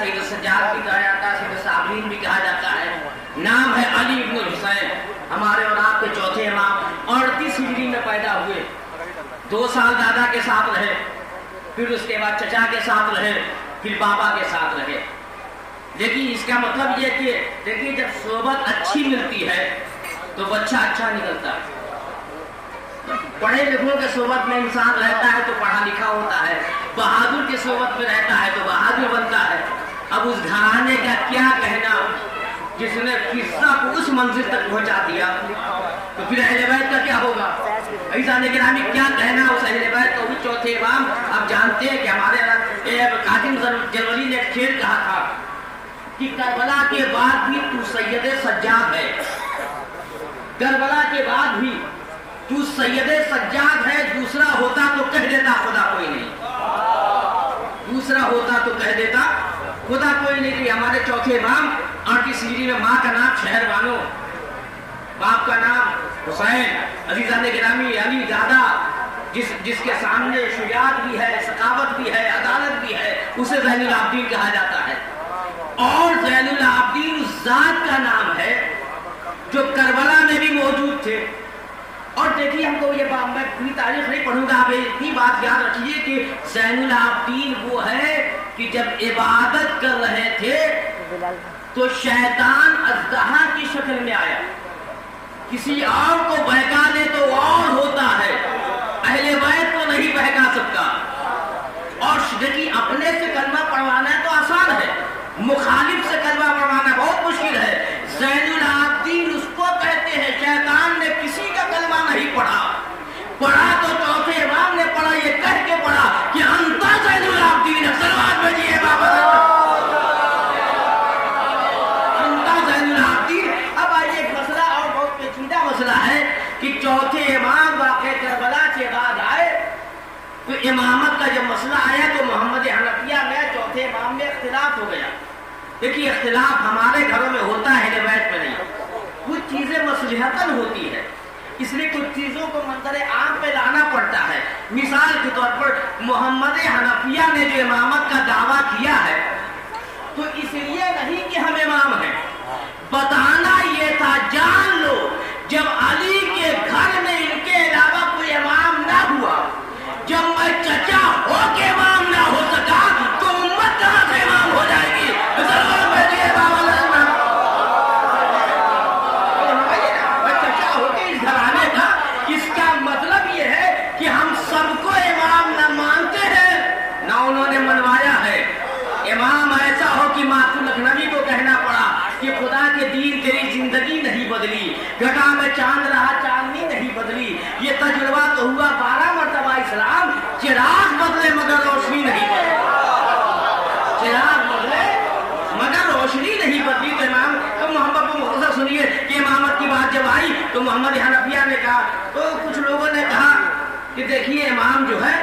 سید سجاد بھی کہا جاتا ہے, سید صابرین بھی کہا جاتا ہے. نام ہے علی ابن الحسین, ہمارے اور آپ کے چوتھے امام. 38 ہجری میں پیدا ہوئے, 2 سال دادا کے ساتھ رہے, پھر اس کے بعد چچا کے ساتھ رہے, پھر بابا کے ساتھ رہے. لیکن اس کا مطلب یہ کہ دیکھیے جب صحبت اچھی ملتی ہے تو بچہ اچھا نکلتا ہے. پڑھے لکھوں کے صحبت میں انسان رہتا ہے تو پڑھا لکھا ہوتا ہے, بہادر کے صحبت میں رہتا ہے تو بہادر بنتا ہے. اب اس گھرانے کا کیا کہنا جس نے قصہ کو اس منزل تک پہنچا دیا, تو پھر اہل بیت کا کیا ہوگا؟ ایسا لیکن ہمیں کیا کہنا اس اہل بیت کا. وہ چوتھے امام آپ جانتے ہیں کہ ہمارے قاسم جلولی نے ایک شعر کہا تھا کہ کربلا کے بعد بھی تو سید سجاد ہے, کربلا کے بعد بھی تو سید سجاد ہے. دوسرا ہوتا تو کہہ دیتا خدا کوئی نہیں, دوسرا ہوتا تو کہہ دیتا خدا کوئی نہیں. ہمارے چوتھے امام 38 ہجری میں ماں کا نام شہر بانو, باپ کا نام حسین. عزیزان گرامی, علی دادا جس کے سامنے شجاعت بھی ہے, ثقافت بھی ہے, عدالت بھی ہے, اسے زین العابدین کہا جاتا ہے. اور زین العابدین اس ذات کا نام ہے جو کربلا میں بھی موجود تھے. اور دیکھیے ہم کو یہ میں پوری تاریخ نہیں پڑھوں گا, آپ اتنی بات یاد رکھیے کہ زین العابدین وہ ہے کہ جب عبادت کر رہے تھے تو شیطان اژدہا کی شکل میں آیا, کسی اور کو بہکا دے تو اور ہوتا ہے, اہل بیت کو نہیں بہکا سکتا. اور دیکھیے اپنے سے کلمہ پڑھوانا ہے تو آسان ہے, مخالف سے کلمہ پڑھوانا بہت مشکل ہے. زین العابدین اس کو کہتے ہیں شیطان نے کسی کا کلمہ نہیں پڑھا, پڑھا تو چوتھے امام نے پڑھا, یہ کہہ کے پڑھا کہ انتا زین العابدین. سلوات بھیجیے بابا, انتا زین العابدین. اب آئیے ایک مسئلہ اور بہت پیچیدہ مسئلہ ہے کہ چوتھے امام واقع کربلا کے بعد آئے تو امامت کا جب مسئلہ آیا تو محمد حنفیہ میں چوتھے امام میں اختلاف ہو گیا. دیکھیے اختلاف ہمارے گھروں میں ہوتا ہے, اہل بیت میں نہیں. کچھ چیزیں مصلحتاً ہوتی ہے, اس لیے کچھ چیزوں کو منظر عام پہ لانا پڑتا ہے. مثال کے طور پر محمد حنفیہ نے جو امامت کا دعویٰ کیا ہے تو اس لیے نہیں کہ ہم امام ہیں, بتانا یہ تھا جان لو جب علی کے گھر میں ان کے علاوہ کوئی امام نہ ہوا, جب میں چچا ہو کے امام نہ ہو سکا تو امت کہاں سے امام ہو جائے گی. چچا ہو کے اس گھرانے کا, اس کا مطلب یہ ہے کہ ہم سب کو امام نہ مانتے ہیں نہ انہوں نے منوایا ہے. امام ایسا ہو کہ ماتو لکھنوی کو کہنا پڑا کہ خدا کے دین تیری زندگی نہیں بدلی, گھٹا میں چاند رہا چاندنی نہیں بدلی. یہ تجربہ تو ہوا 12 مرتبہ اسلام, چراغ بدلے مگر روشنی نہیں بدلی, چراغ بدلے مگر روشنی نہیں بدلی. تو امام تو محمد کو مختصر سنیے کہ امامت کی بات جب آئی تو محمد حنفیہ نے کہا, تو کچھ لوگوں نے کہا کہ دیکھیے امام جو ہے,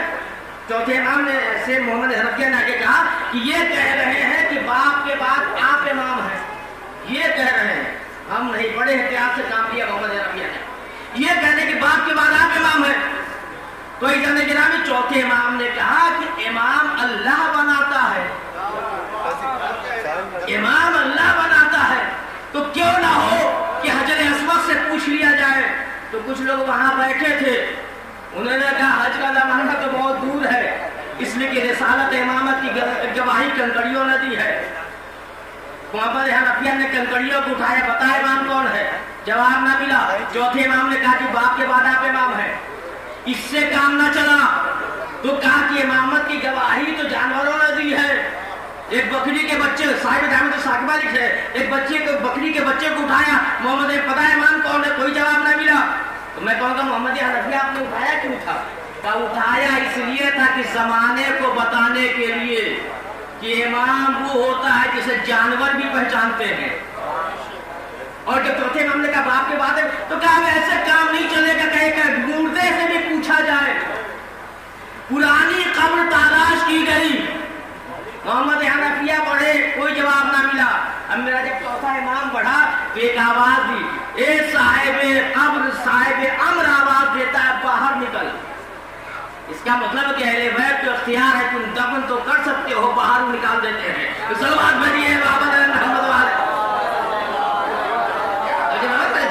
چوتھے امام نے سے محمد حنفیہ نے آگے کہا کہ یہ کہہ رہے ہیں کہ باپ کے بعد آپ امام ہیں, یہ کہہ رہے ہیں, ہم نہیں بڑے احتیاط سے کام لیا محمد حنفیہ نے, یہ کہنے کہ باپ کے بعد آپ امام ہیں. تو ایسا گرامی چوتھے امام نے کہا کہ امام اللہ بناتا ہے, امام اللہ بناتا ہے, تو کیوں نہ ہو کہ حجر اسود سے پوچھ لیا جائے. تو کچھ لوگ وہاں بیٹھے تھے, انہوں نے کہا حج کا زمانہ تو بہت دور ہے, اس لیے کہ رسالت امامت کی گواہی کنکڑیوں نے دی ہے. محمد حنفیہ نے کنکڑیوں کو اٹھایا, بتائے امام کون ہے, جواب نہ ملا. چوتھے امام نے کہا کہ باپ کے بعد آپ امام ہیں. اس سے کام نہ چلا تو کہا کہ امامت کی گواہی تو جانوروں نے دی ہے. ایک بکری کے بچے, صاحب جامع تو ثاقبہ لکھے, ایک بچے کو, بکری کے بچے کو اٹھایا, محمد نے پتا امام کون ہے, کوئی جواب نہ ملا. تو میں کہوں گا محمد حنفیہ آپ نے اٹھایا کیوں تھا؟ کہا اٹھایا اس لیے تھا کہ زمانے کو بتانے کے لیے کہ امام وہ ہوتا ہے جسے جانور بھی پہچانتے ہیں. اور جب چوتھے امام نے کہا باپ کے بعد ہے تو کہا ایسے کام نہیں چلے گا, کہے کہ مردے سے بھی پوچھا جائے. پرانی قبر تلاش کی گئی, محمد حنفیہ پڑھے, کوئی جواب نہ ملا. اب میرا جب چوتھا امام پڑھا تو ایک آواز دی, اے صاحب قبر صاحب امر, آواز دیتا ہے باہر نکل. اس کا مطلب کہ اہل بیت تو اختیار ہے، تم دفن تو کر سکتے ہو، باہر نکال دیتے ہیں. سلوات بھیجیے بابا محمد والے.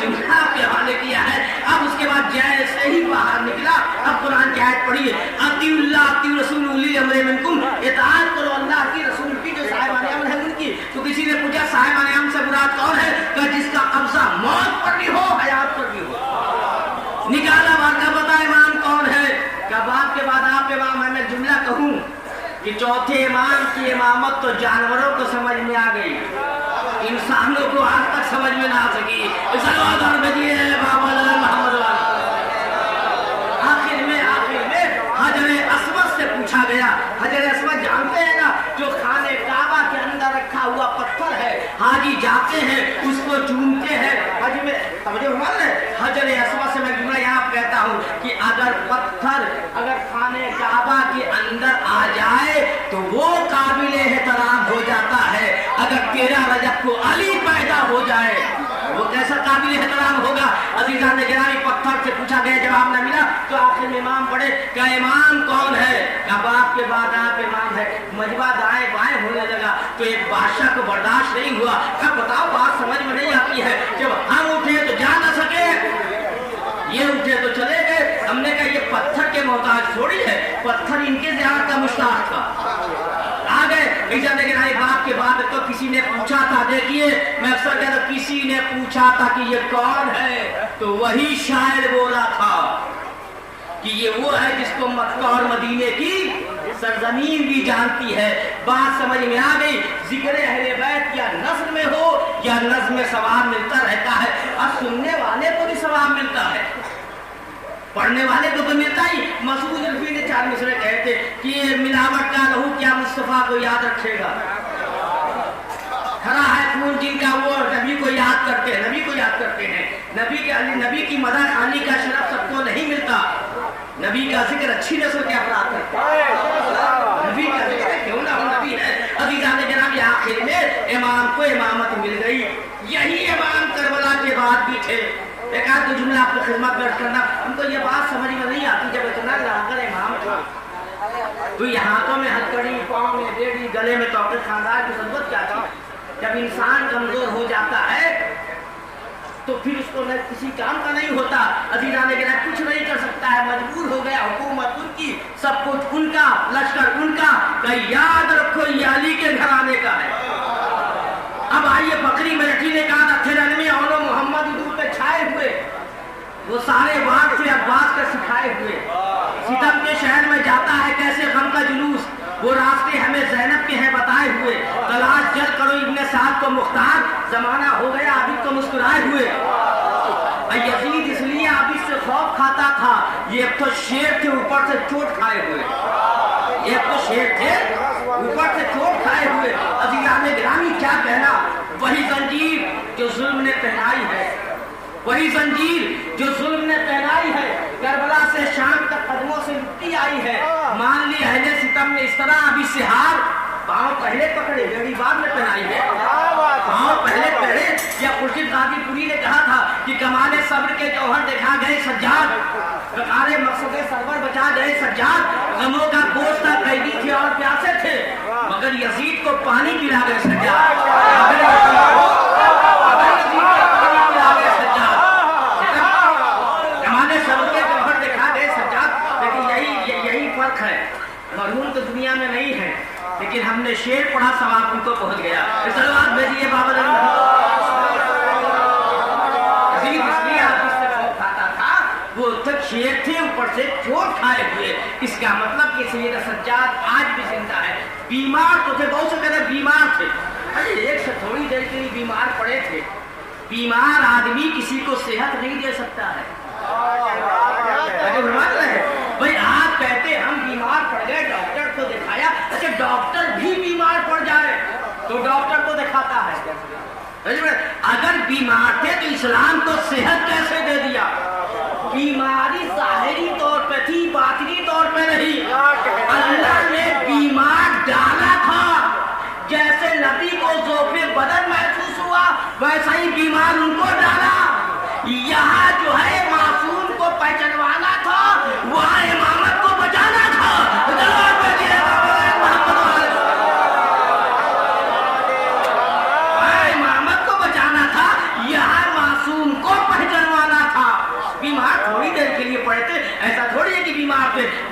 جملہ آپ کے حوالے کیا ہے. اب اس کے بعد جیسے ہی باہر نکلا اب قرآن کی آیت پڑھیے، اطیعوا اللہ اطیعوا رسول اولی الامر منکم، اطاعت کرو اللہ کی رسول کی جو صاحبان امر ہے ان کی. تو کسی نے پوچھا صاحبان امر سے مراد کون ہے؟ کہ جس کا قبضہ موت پر بھی ہو حیات پر بھی ہو. نکالا بات کا پتا امام کون ہے؟ کہ باپ کے بعد آپ امام ہے. میں جملہ کہوں کہ چوتھے امام کی امامت تو جانوروں کو سمجھ میں آ گئی، انسانوں کو آج تک سمجھ میں نہ آ سکی. آخر میں حجر اسود سے پوچھا گیا. حجر اسود جانتے ہیں نا، جو خانے کعبہ کے اندر رکھا ہوا پتھر ہے، حاجی جاتے ہیں اس کو چومتے ہیں. حج میں سمجھے حجر اسود سے میں جملہ یہاں کہتا ہوں کہ اگر پتھر اگر خانے کعبہ کے اندر آ جائے تو وہ قابل احترام ہو جاتا ہے. اگر 13 رجب کو علی پیدا ہو جائے وہ کیسا قابل احترام ہوگا. عزیزان گرامی پتھر سے پوچھا گیا، جواب نہ ملا تو آخر میں امام پڑھے کہ امام کون ہے؟ کہ باپ کے بعد آپ امام ہے. مجمع دائیں بائیں ہونے لگا تو ایک بادشاہ کو برداشت نہیں ہوا. کہ بتاؤ بات سمجھ میں نہیں آتی ہے، جب ہم اٹھے تو جا نہ سکے، یہ اٹھے تو چلے گئے. ہم نے کہا یہ پتھر کے محتاج تھوڑی ہے، پتھر ان کے زیارت کا مشتاق تھا. آ گئے لیکن آئے باپ کے بعد تو کسی نے پوچھا تھا. دیکھیے میں اکثر کہتا ہوں کسی نے پوچھا تھا کہ یہ کون ہے تو وہی شاعر بولا تھا کہ یہ وہ ہے جس کو مکہ اور مدینے کی سرزمین بھی جانتی ہے. بات سمجھ میں آ گئی. ذکر اہل بیت یا نثر میں ہو یا نظم میں ثواب ملتا رہتا ہے. اب سننے والے کو بھی ثواب ملتا ہے، پڑھنے والے کو تو ملتا ہی. مسعود الفی نے 4 مصرے کہے تھے کہ یہ ملاوٹ کا لہو کیا مصطفیٰ کو یاد رکھے گا. کھڑا ہے خون جن کا وہ نبی کو یاد کرتے ہیں، نبی کو یاد کرتے ہیں. نبی کی مدح خانی کا شرف سب کو نہیں ملتا. نبی کا ذکر اچھی نسل کے افراد کرتے ہیں. نبی کا ذکر کیوں نہ ہو، نبی ہے. عزیزان جناب آخر میں امام کو امامت مل گئی. یہی امام کربلا کے بعد بھی تھے. ایک آدھ دو جملہ آپ کو خدمت میں کرنا. ہم کو یہ بات سمجھ میں نہیں آتی، جب اتنا لاغر امام تھا تو یہ ہاتھوں میں ہتھکڑی، پاؤں میں بیڑی، گلے میں توقع، خاندان کی ضرورت کیا تھی. جب انسان کمزور ہو جاتا ہے تو پھر اس کو نہ کسی کام کا نہیں ہوتا. عزیزان گرامی کچھ نہیں کر سکتا ہے، مجبور ہو گیا. حکومت ان کی، سب کچھ ان کا، لشکر ان کا. کہ یاد رکھو یہ علی کے گھرانے کا ہے. اب آئیے بکری میٹھی نے کہا تھا تھرن میں اولو محمد دور پہ چھائے ہوئے، وہ سارے باغ سے عباس کا سکھائے ہوئے. ستم کے شہر میں جاتا ہے کیسے غم کا جلوس، وہ راستے ہمیں زینب کے ہیں بتائے ہوئے. تلاش جل کرو ابن سعد کو مختار، زمانہ ہو گیا ابھی تو مسکرائے ہوئے. یزید اس لیے ابھی سے خوف کھاتا تھا، یہ اب تو شیر تھے اوپر سے چوٹ کھائے ہوئے. یہ اب تو شیر تھے اوپر سے چوٹ کھائے ہوئے. عزیزان گرامی کیا کہنا، وہی زنجیر جو ظلم نے پہنائی ہے، وہی زنجیر جو ظلم نے پہنائی ہے. کربلا سے شام تک قدموں سے لٹی آئی ہے. مان لی اہل ستم نے اس طرح ابھی سے ہار، پاؤں پہلے پکڑے بیڑی بعد میں پہنائی ہے. پاؤں پہلے پہلے. یا خورشید غازی پوری نے کہا تھا کہ کمال صبر کے جوہر دکھا گئے سجاد، وقار مقصد سرور بچا گئے سجاد. غموں کا گوشت تھا، قیدی تھے اور پیاسے تھے، مگر یزید کو پانی پلا گئے سجاد. کمال صبر کے جوہر دکھا گئے سجاد. لیکن یہی فرق ہے، مرحوم تو دنیا میں نہیں ہے لیکن ہم نے شعر پڑھا ثواب ان کو پہنچ گیا. سلوات بھیجیے بابا وہ تک شیر تھے اوپر سے چوٹ کھائے ہوئے. اس کا مطلب کہ سید سجاد آج بھی زندہ ہے. بیمار تو تھے، بہت سے کہتے ہیں بیمار تھے. ایک سے تھوڑی دیر کے لیے بیمار پڑے تھے. بیمار آدمی کسی کو صحت نہیں دے سکتا ہے. بھائی آپ کہتے ہم بیمار پڑ گئے ڈاکٹر کو دکھایا. اچھا ڈاکٹر بھی بیمار پڑ جائے تو ڈاکٹر کو دکھاتا ہے. اگر بیمار تھے تو اسلام کو صحت کیسے دے دیا؟ بیماری ظاہری طور پہ تھی، باطنی طور پہ نہیں. اللہ نے بیمار ڈالا تھا. جیسے نبی کو ذوق بدن محسوس ہوا ویسا ہی بیمار ان کو ڈالا. یہاں جو ہے معصوم کو پہچانوانا تھا، وہاں امامت کو بچانا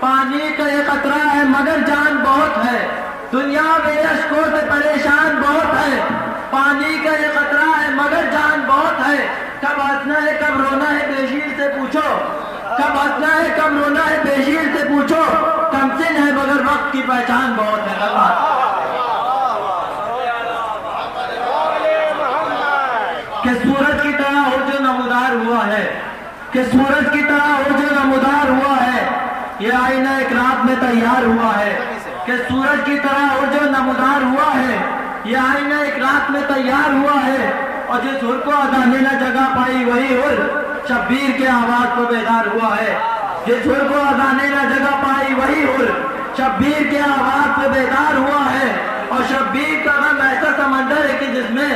پانی کا یہ قطرہ ہے مگر جان بہت ہے، دنیا میں اشکوں سے پریشان بہت ہے، پانی کا یہ قطرہ ہے مگر جان بہت ہے، کب ہنسنا ہے کب رونا ہے بے شیر سے پوچھو، کب ہنسنا ہے کب رونا ہے بے شیر سے پوچھو، کم سن ہے مگر وقت کی پہچان بہت ہے۔ کہ سورج کی طرح ہو جو نمودار ہوا ہے، کہ سورج کی طرح ہو جو نمودار ہوا ہے، یہ آئینہ ایک رات میں تیار ہوا ہے، کہ سورج کی طرح ہو جو نمودار ہوا ہے، یہ آئینہ ایک رات میں تیار ہوا ہے، اور جس حر کو ادا نے نہ جگہ پائی وہی حر شبیر کے آواز کو بیدار ہوا ہے، جس حر کو ادا نے نہ جگہ پائی وہی حر شبیر کے آواز پہ بیدار ہوا ہے، اور شبیر کا غم ایسا سمندر ہے کہ جس میں،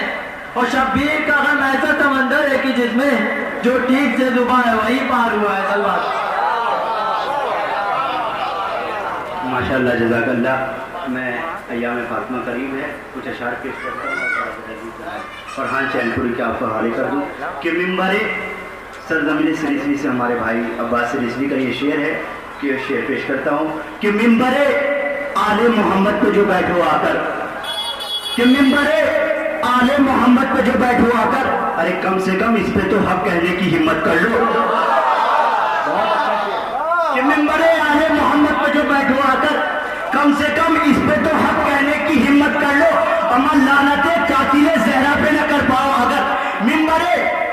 اور شبیر کا غم ایسا سمندر ہے کہ جس میں جو ٹھیک سے ڈوبا ہے وہی پار ہوا ہے۔ ماشاءاللہ، جزاک اللہ۔ میں ایام فاطمہ قریب ہے، کچھ اشعار پیش کرتا ہوں، فرحان چین پوری کے آپ کو حوالے کر دوں کہ ممبر سرزمین سریزوی سے ہمارے بھائی عباس سریزوی کا یہ شعر ہے کہ یہ شعر پیش کرتا ہوں کہ ممبر آل محمد پہ جو بیٹھو آ کر، کہ ممبر آل محمد پہ جو بیٹھو آ کر، ارے کم سے کم اس پہ تو حق کہنے کی ہمت کر لو، کہ ممبر آل محمد پہ جو بیٹھو آ کر، کم سے کم اس پہ تو حق کہنے کی ہمت کر لو، اما لعنتیں قاتل زہرا پہ نہ کر پاؤ اگر،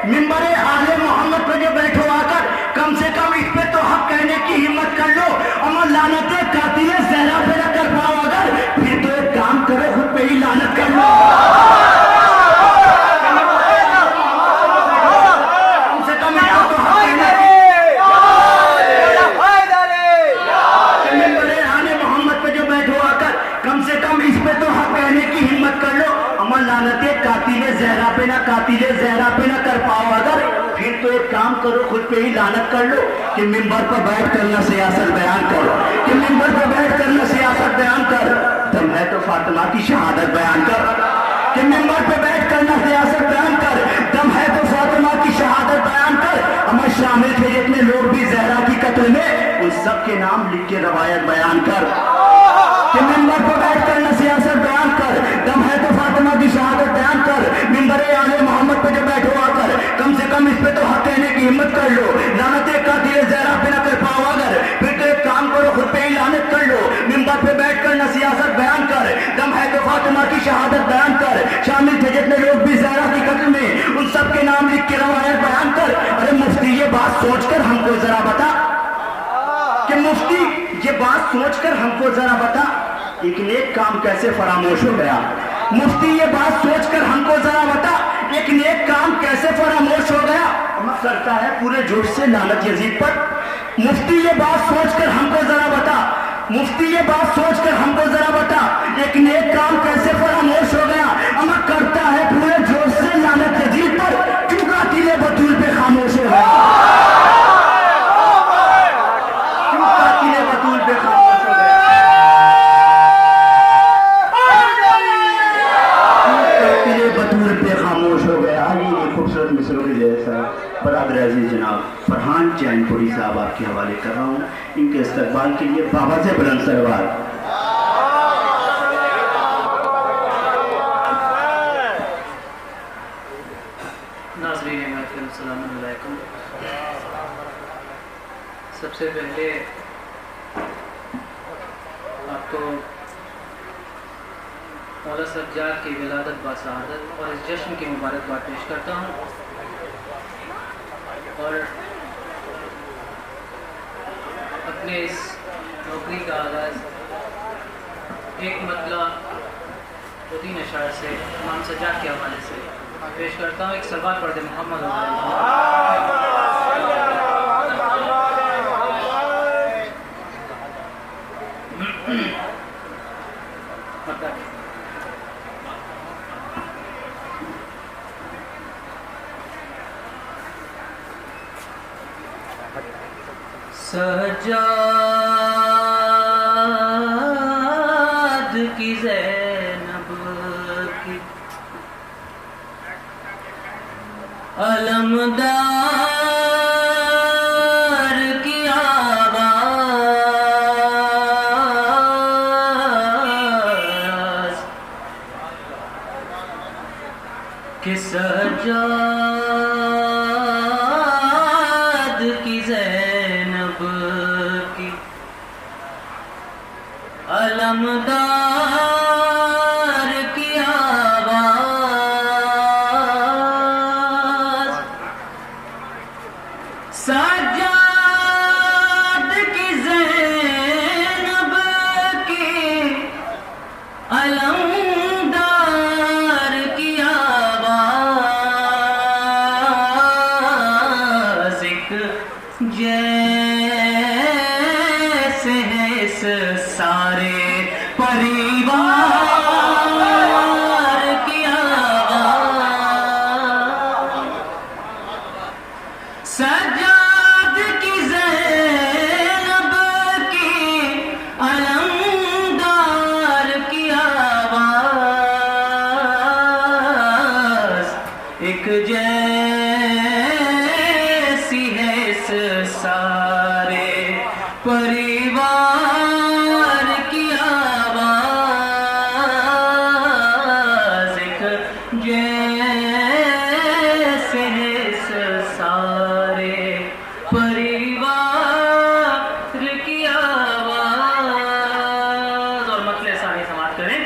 ممبر آل محمد پہ جو بیٹھو آ کر، کم سے کم اس پہ تو حق کہنے کی ہمت کر لو، اما لعنتیں قاتل زہرا پہ نہ کر پاؤ اگر، پھر تو ایک کام کرو خود پہ ہی لعنت کر لو۔ قاتل زہرا پہ نہ کر پاؤ اگر، پھر تو ایک کام کرو خود پہ ہی لعنت کر لو کہ ممبر پر بیٹھ کر نہ سیاست بیان کرو، کہ ممبر پر بیٹھ کر نہ سیاست بیان کر، دم ہے تو فاطمہ کی شہادت بیان کر، کہ ممبر پہ بیٹھ کر نہ سیاست بیان کر، دم ہے تو فاطمہ کی شہادت بیان کر، ہمیں شامل تھے جتنے لوگ بھی زہرا کی قتل میں، ان سب کے نام لکھ کے روایت بیان کر، کہ ممبر پہ بیٹھ کر نہ سیاست بیان کر، دم ہے تو فاطمہ کی شہادت بیان کر، ممبر آل محمد پہ جو بیٹھو آ کر، کم سے کم اس پہ تو حق کہنے کی ہمت کر لو، لعنتیں قاتل زہرا پہ نہ کر پاؤ اگر، پھر تو ایک کام کرو خود پہ ہی لعنت کر لو، ممبر پہ بیٹھ کر نہ سیاست بیان کر، دم ہے تو فاطمہ کی شہادت بیان کر، شامل تھے جتنے لوگ بھی زہرا کی قتل میں، ان سب کے نام لکھ کے روایت بیان کر۔ ارے مفتی یہ بات سوچ کر ہم کو ذرا بتا، کہ مفتی یہ بات سوچ کر ہم کو ذرا بتا، ایک نیک کام کیسے فراموش ہو گیا، مفتی یہ بات سوچ کر ہم کو ذرا بتا، ایک نیک کام کیسے فراموش ہو گیا، مت کرتا ہے پورے جوش سے لعنت یزید پر، مفتی یہ بات سوچ کر ہم کو ذرا بتا، مفتی یہ بات سوچ کر ہم کو ذرا بتا، ایک نیک کام کیسے فراموش ہو گیا، اما کرتا ہے پورے جوش سے لعنت یزید پر، کیوں قاتل بطول پہ خاموش ہو گیا، کیوں قاتل بطول پہ خاموش ہو گیا، بطور پہ خاموش ہو گیا۔ یہ خوبصورت مصروں کے جیسا برادر عزیز جناب فرحان چین پوری صاحب آپ کے حوالے کر رہا ہوں، ان کے استقبال کے لیے بابا سے بلند سروار۔ ناظرین محترم السلام علیکم۔ سب سے پہلے آپ کو مولا سجاد کی ولادت باسعادت اور اس جشن کی مبارکباد پیش کرتا ہوں، اور اپنے اس نوکری کا آغاز ایک مطلع 2-3 اشعار سے امام سجاد کے حوالے سے پیش کرتا ہوں۔ ایک سلوات پڑھ دیں محمد سجاد کی زینب کی علمدار کی آواز کہ سجاد کی زینب کی علمدار کی آواز، سجاد کی زینب کی علمدار کی آواز، ایک جیسے ہے اس سارے پریوار کی آواز، سجاد کی زینب کی علمدار کی آواز، ایک جیسی ہے اس سارے پریوار کی آواز، ایک جیسے ہے اس سارے پریوار کی آواز۔ اور مطلع ثانی سماعت کریں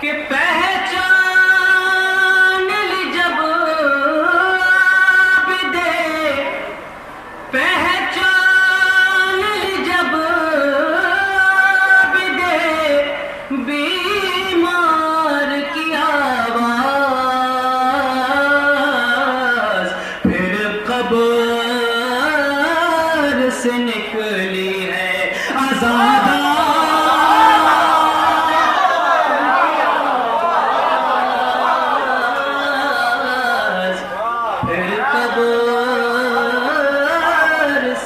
کہ پہچان لی جب عابدے، پہچان لی جب عابدے بیمار کی آواز، پھر قبر سے نکلی ہے آزاد، پھر قبر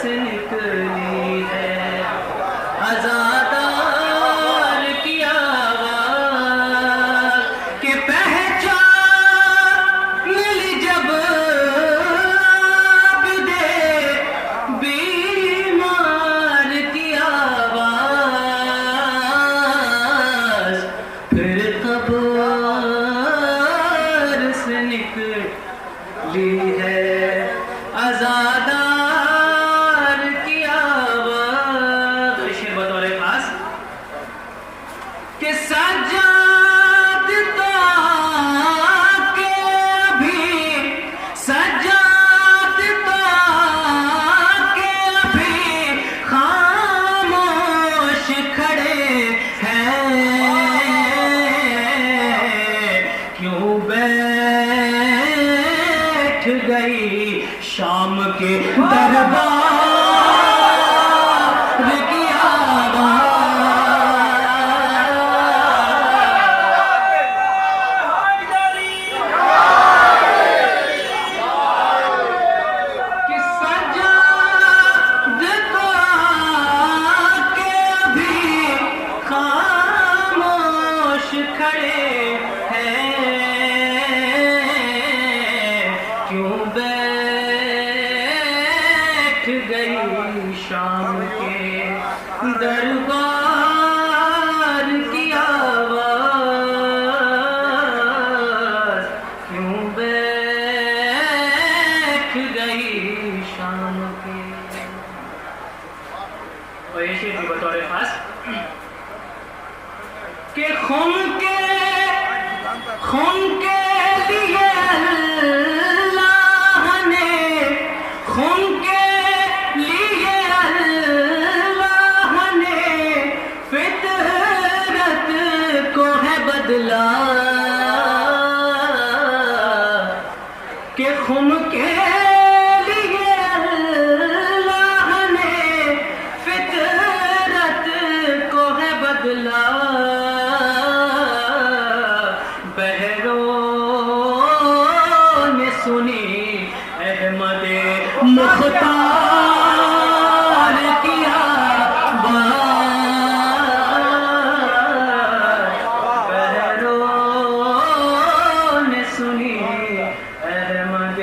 سے نکلی ہے عزادار کی آواز، کہ پہچان لی جب عابدے بیمار کی آواز، پھر قبر سے نکلی ہے عزادار کی آواز۔ اور شعر بطور خاص کہ سجاد تو آکے ابھی، سجاد تو آکے ابھی خاموش کھڑے ہیں، کیوں بیٹھ گئی شام کے دربار کی آواز، کہ سجاد تو آکے ابھی خاموش کھڑے ہیں، کیوں بیٹھ گئی شام کے دربار کی آواز، کیوں بیٹھ گئی شام کے۔ اور یہ شعر بھی بطور خاص کہ خون کے لیے اللہ نے، خون کے لیے اللہ نے فطرت کو ہے بدلا، کہ خون کے لیے اللہ نے فطرت کو ہے بدلا، بہروں نے سنی احمد مختار کی آواز، بہروں نے سنی احمد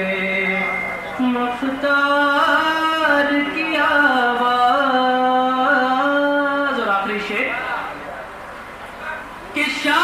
مختار کی آواز۔ اور آخری شعر کہ شاہ